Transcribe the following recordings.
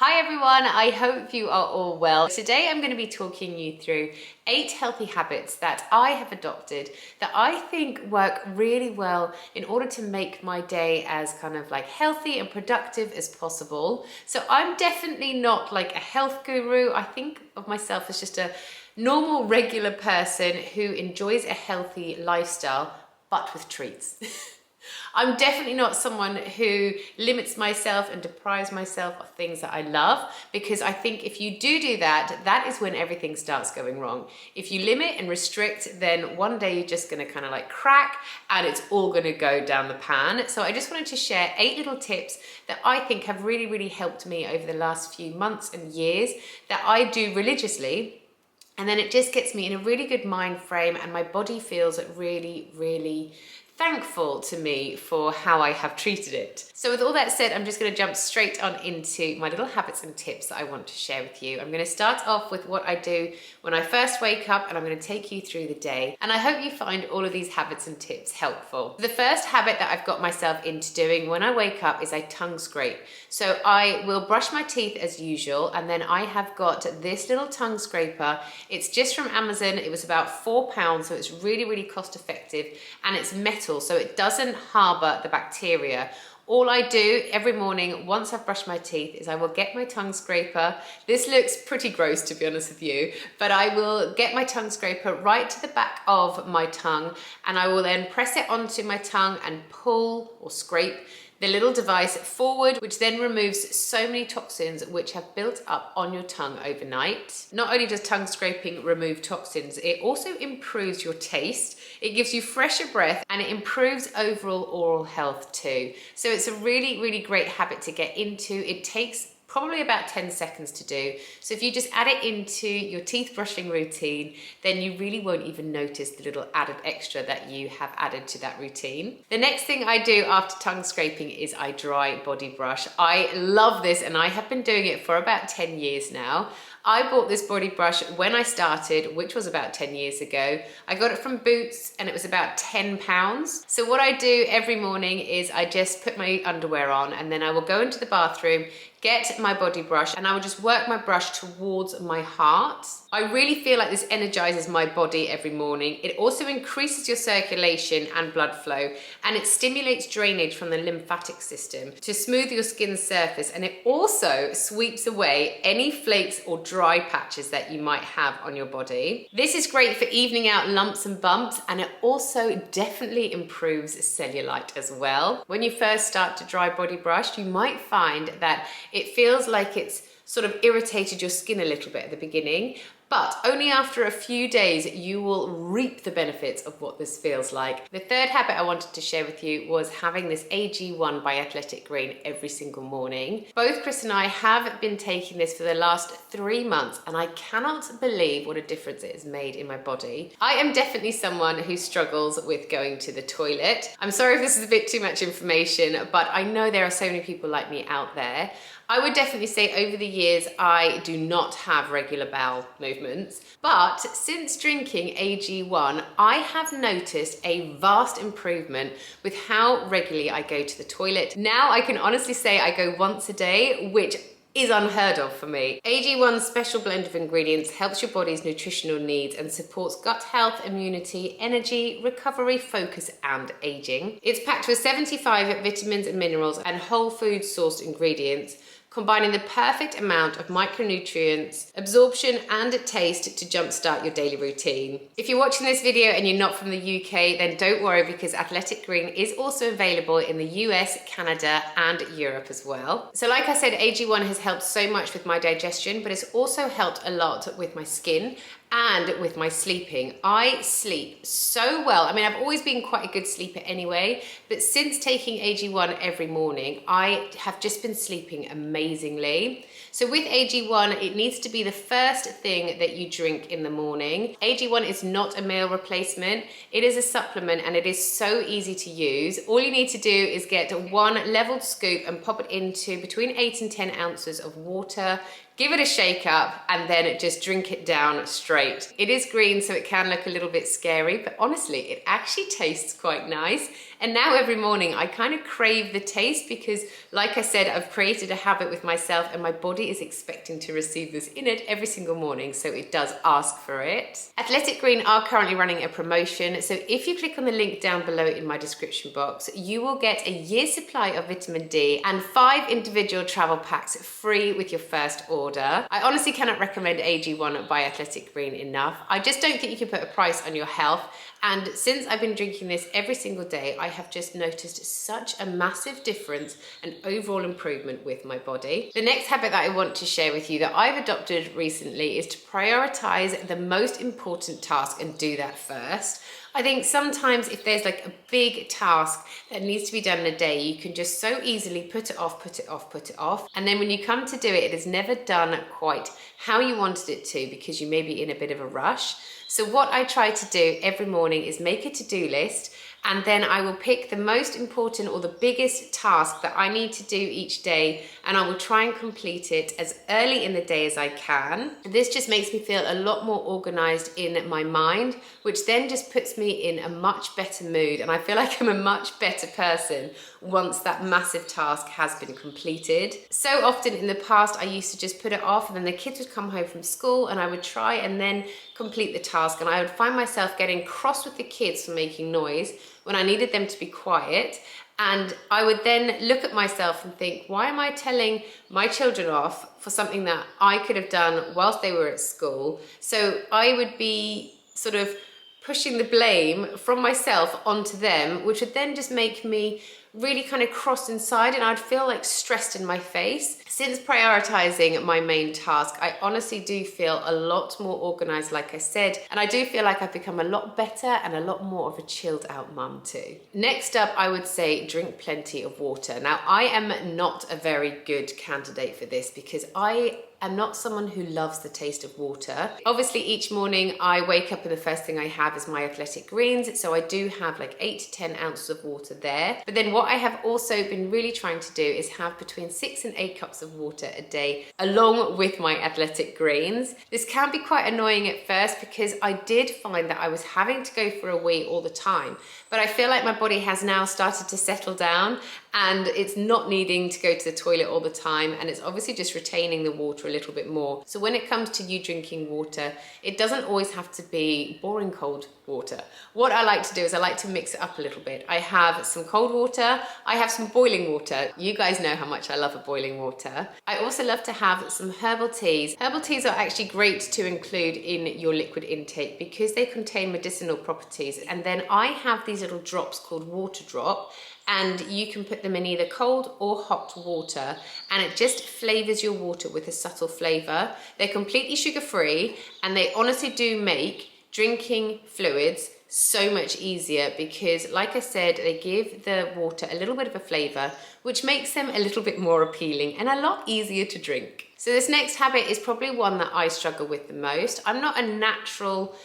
Hi everyone, I hope you are all well. Today I'm going to be talking you through 8 healthy habits that I have adopted that I think work really well in order to make my day as kind of like healthy and productive as possible. So I'm definitely not like a health guru. I think of myself as just a normal, regular person who enjoys a healthy lifestyle, but with treats. I'm definitely not someone who limits myself and deprives myself of things that I love, because I think if you do that, that is when everything starts going wrong. If you limit and restrict, then one day you're just going to kind of like crack and it's all going to go down the pan. So I just wanted to share 8 little tips that I think have really helped me over the last few months and years that I do religiously. And then it just gets me in a really good mind frame and my body feels really thankful to me for how I have treated it. So with all that said, I'm just going to jump straight on into my little habits and tips that I want to share with you. I'm going to start off with what I do when I first wake up, and I'm going to take you through the day. And I hope you find all of these habits and tips helpful. The first habit that I've got myself into doing when I wake up is I tongue scrape. So I will brush my teeth as usual, and then I have got this little tongue scraper. It's just from Amazon. It was about £4, so it's really cost effective, and it's metal, so it doesn't harbor the bacteria. All I do every morning once I've brushed my teeth is I will get my tongue scraper. This looks pretty gross, to be honest with you, but I will get my tongue scraper right to the back of my tongue, and I will then press it onto my tongue and pull or scrape the little device forward, which then removes so many toxins which have built up on your tongue overnight. Not only does tongue scraping remove toxins, it also improves your taste, it gives you fresher breath, and it improves overall oral health too. So it's a really great habit to get into. It takes probably about 10 seconds to do. So if you just add it into your teeth brushing routine, then you really won't even notice the little added extra that you have added to that routine. The next thing I do after tongue scraping is I dry body brush. I love this, and I have been doing it for about 10 years now. I bought this body brush when I started, which was about 10 years ago. I got it from Boots and it was about £10. So what I do every morning is I just put my underwear on, and then I will go into the bathroom, get my body brush, and I will just work my brush towards my heart. I really feel like this energizes my body every morning. It also increases your circulation and blood flow, and it stimulates drainage from the lymphatic system to smooth your skin's surface, and it also sweeps away any flakes or dry patches that you might have on your body. This is great for evening out lumps and bumps, and it also definitely improves cellulite as well. When you first start to dry body brush, you might find that it feels like it's sort of irritated your skin a little bit at the beginning, but only after a few days you will reap the benefits of what this feels like. The third habit I wanted to share with you was having this AG1 by Athletic Green every single morning. Both Chris and I have been taking this for the last 3 months, and I cannot believe what a difference it has made in my body. I am definitely someone who struggles with going to the toilet. I'm sorry if this is a bit too much information, but I know there are so many people like me out there. I would definitely say over the years I do not have regular bowel movements, but since drinking AG1 I have noticed a vast improvement with how regularly I go to the toilet. Now I can honestly say I go once a day, which is unheard of for me. AG1's special blend of ingredients helps your body's nutritional needs and supports gut health, immunity, energy, recovery, focus, and aging. It's packed with 75 vitamins and minerals and whole food sourced ingredients, combining the perfect amount of micronutrients, absorption, and taste to jumpstart your daily routine. If you're watching this video and you're not from the UK, then don't worry, because Athletic Green is also available in the US, Canada, and Europe as well. So like I said, AG1 has helped so much with my digestion, but it's also helped a lot with my skin and with my sleeping. I sleep so well. I mean, I've always been quite a good sleeper anyway, but since taking AG1 every morning, I have just been sleeping amazingly. So with AG1, it needs to be the first thing that you drink in the morning. AG1 is not a meal replacement. It is a supplement, and it is so easy to use. All you need to do is get 1 leveled scoop and pop it into between 8 and 10 ounces of water. Give it a shake up, and then just drink it down straight. It is green, so it can look a little bit scary, but honestly, it actually tastes quite nice. And now every morning I kind of crave the taste because, like I said, I've created a habit with myself and my body is expecting to receive this in it every single morning, so it does ask for it. Athletic Green are currently running a promotion, so if you click on the link down below in my description box, you will get a year's supply of vitamin D and 5 individual travel packs free with your first order. I honestly cannot recommend AG1 by Athletic Green enough. I just don't think you can put a price on your health. And since I've been drinking this every single day, I have just noticed such a massive difference and overall improvement with my body. The next habit that I want to share with you that I've adopted recently is to prioritize the most important task and do that first. I think sometimes if there's like a big task that needs to be done in a day, you can just so easily put it off. And then when you come to do it, it is never done quite how you wanted it to because you may be in a bit of a rush. So what I try to do every morning is make a to-do list, and then I will pick the most important or the biggest task that I need to do each day, and I will try and complete it as early in the day as I can. And this just makes me feel a lot more organized in my mind, which then just puts me in a much better mood, and I feel like I'm a much better person once that massive task has been completed. So often in the past, I used to just put it off, and then the kids would come home from school and I would try and then complete the task, and I would find myself getting cross with the kids for making noise when I needed them to be quiet. And I would then look at myself and think, why am I telling my children off for something that I could have done whilst they were at school? So I would be sort of pushing the blame from myself onto them, which would then just make me really kind of cross inside, and I'd feel like stressed in my face. Since prioritizing my main task, I honestly do feel a lot more organized, like I said, and I do feel like I've become a lot better and a lot more of a chilled out mum too. Next up, I would say drink plenty of water. Now, I am not a very good candidate for this because I am not someone who loves the taste of water. Obviously, each morning I wake up and the first thing I have is my Athletic Greens, so I do have like 8 to 10 ounces of water there. But then what I have also been really trying to do is have between 6 and 8 cups of water a day along with my Athletic Greens. This can be quite annoying at first because I did find that I was having to go for a wee all the time, but I feel like my body has now started to settle down and it's not needing to go to the toilet all the time, and it's obviously just retaining the water a little bit more. So when it comes to you drinking water, it doesn't always have to be boring cold water. What I like to do is I like to mix it up a little bit. I have some cold water, I have some boiling water. You guys know how much I love a boiling water. I also love to have some herbal teas. Herbal teas are actually great to include in your liquid intake because they contain medicinal properties. And then I have these little drops called water drop, and you can put them in either cold or hot water, and it just flavors your water with a subtle flavor. They're completely sugar-free, and they honestly do make drinking fluids so much easier because, like I said, they give the water a little bit of a flavor, which makes them a little bit more appealing and a lot easier to drink. So this next habit is probably one that I struggle with the most. I'm not a natural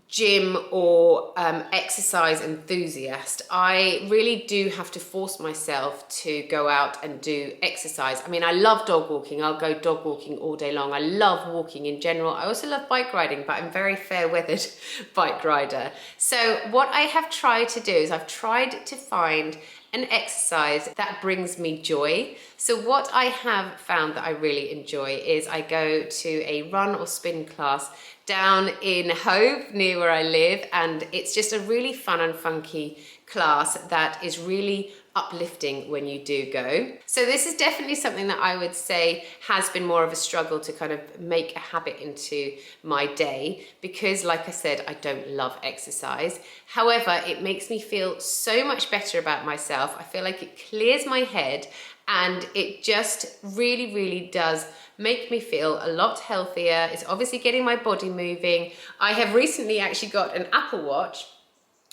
gym or exercise enthusiast. I really do have to force myself to go out and do exercise. I mean, I love dog walking. I'll go dog walking all day long. I love walking in general. I also love bike riding, but I'm a very fair-weathered bike rider. So what I have tried to do is I've tried to find an exercise that brings me joy. So what I have found that I really enjoy is I go to a run or spin class down in Hove near where I live, and it's just a really fun and funky class that is really uplifting when you do go. So this is definitely something that I would say has been more of a struggle to kind of make a habit into my day because, like I said, I don't love exercise. However, it makes me feel so much better about myself. I feel like it clears my head and it just really, really does make me feel a lot healthier. It's obviously getting my body moving. I have recently actually got an Apple Watch,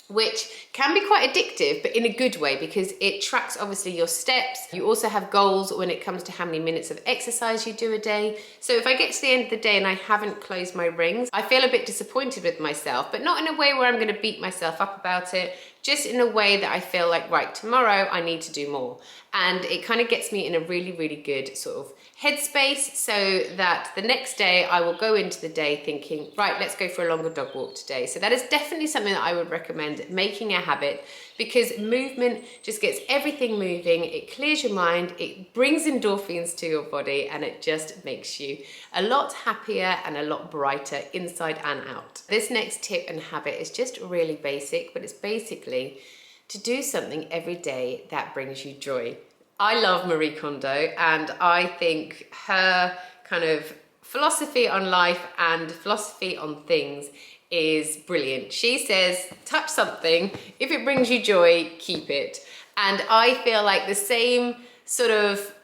which can be quite addictive, but in a good way because it tracks obviously your steps. You also have goals when it comes to how many minutes of exercise you do a day. So if I get to the end of the day and I haven't closed my rings, I feel a bit disappointed with myself, but not in a way where I'm going to beat myself up about it, just in a way that I feel like, right, tomorrow I need to do more. And it kind of gets me in a really, really good sort of headspace so that the next day I will go into the day thinking, right, let's go for a longer dog walk today. So that is definitely something that I would recommend making a habit because movement just gets everything moving, it clears your mind, it brings endorphins to your body, and it just makes you a lot happier and a lot brighter inside and out. This next tip and habit is just really basic, but it's basically to do something every day that brings you joy. I love Marie Kondo, and I think her kind of philosophy on life and philosophy on things is brilliant. She says, touch something, if it brings you joy, keep it. And I feel like the same sort of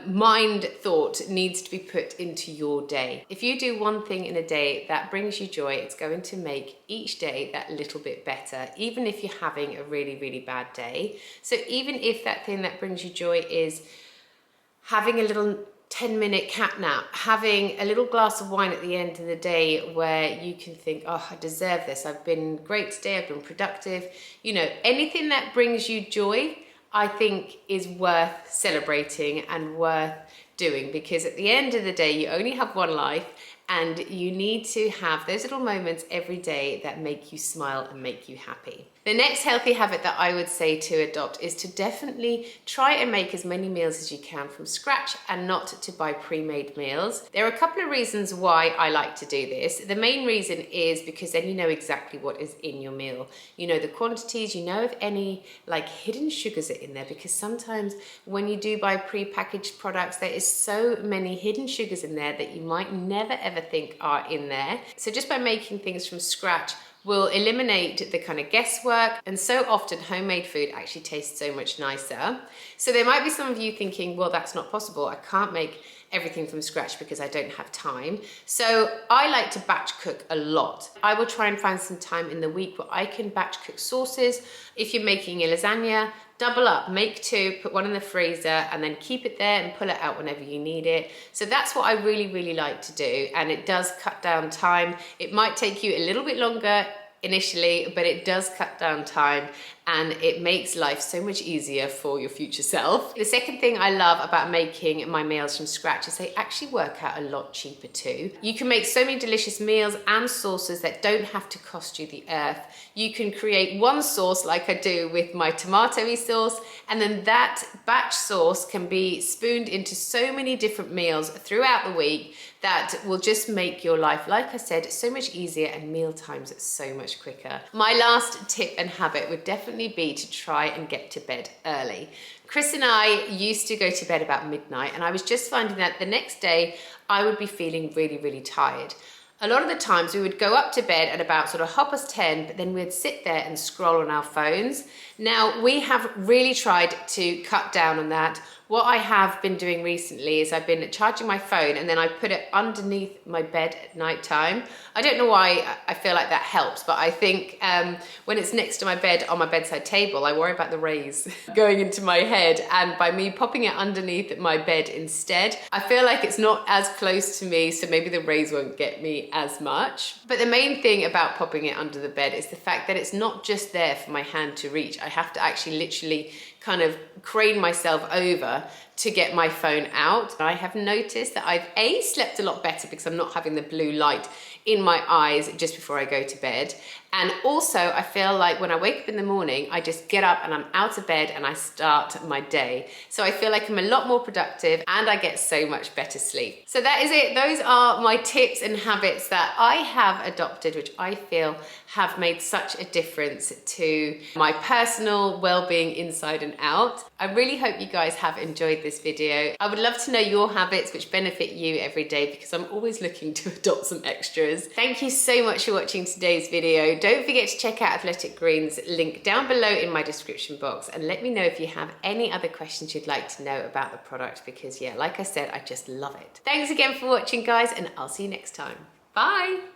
mind thought needs to be put into your day. If you do one thing in a day that brings you joy, it's going to make each day that little bit better, even if you're having a really, really bad day. So even if that thing that brings you joy is having a little 10-minute cat nap, having a little glass of wine at the end of the day where you can think, oh, I deserve this, I've been great today, I've been productive. You know, anything that brings you joy, I think is worth celebrating and worth doing, because at the end of the day, you only have one life, and you need to have those little moments every day that make you smile and make you happy. The next healthy habit that I would say to adopt is to definitely try and make as many meals as you can from scratch and not to buy pre-made meals. There are a couple of reasons why I like to do this. The main reason is because then you know exactly what is in your meal. You know the quantities, you know if any like hidden sugars are in there, because sometimes when you do buy pre-packaged products, there is so many hidden sugars in there that you might never ever think are in there. So just by making things from scratch, will eliminate the kind of guesswork, and so often homemade food actually tastes so much nicer. So there might be some of you thinking, well, that's not possible. I can't make everything from scratch because I don't have time. So I like to batch cook a lot. I will try and find some time in the week where I can batch cook sauces. If you're making a lasagna, double up, make two, put one in the freezer, and then keep it there and pull it out whenever you need it. So that's what I really, really like to do. And it does cut down time. It might take you a little bit longer initially, but it does cut down time, and it makes life so much easier for your future self. The second thing I love about making my meals from scratch is they actually work out a lot cheaper too. You can make so many delicious meals and sauces that don't have to cost you the earth. You can create one sauce like I do with my tomatoey sauce, and then that batch sauce can be spooned into so many different meals throughout the week that will just make your life, like I said, so much easier, and meal times so much quicker. My last tip and habit would definitely be to try and get to bed early. Chris and I used to go to bed about midnight, and I was just finding that the next day I would be feeling really, really tired. A lot of the times we would go up to bed at about sort of 10:30, but then we'd sit there and scroll on our phones. Now, we have really tried to cut down on that. What I have been doing recently is I've been charging my phone, and then I put it underneath my bed at night time. I don't know why I feel like that helps, but I think when it's next to my bed on my bedside table, I worry about the rays going into my head, and by me popping it underneath my bed instead, I feel like it's not as close to me, so maybe the rays won't get me as much. But the main thing about popping it under the bed is the fact that it's not just there for my hand to reach. I have to actually literally kind of crane myself over to get my phone out. I have noticed that I've slept a lot better because I'm not having the blue light in my eyes just before I go to bed. And also I feel like when I wake up in the morning, I just get up and I'm out of bed and I start my day. So I feel like I'm a lot more productive and I get so much better sleep. So that is it. Those are my tips and habits that I have adopted, which I feel have made such a difference to my personal well-being inside and out. I really hope you guys have enjoyed this video. I would love to know your habits which benefit you every day, because I'm always looking to adopt some extras. Thank you so much for watching today's video. Don't forget to check out Athletic Greens, link down below in my description box, and let me know if you have any other questions you'd like to know about the product, because yeah, like I said, I just love it. Thanks again for watching, guys, and I'll see you next time. Bye.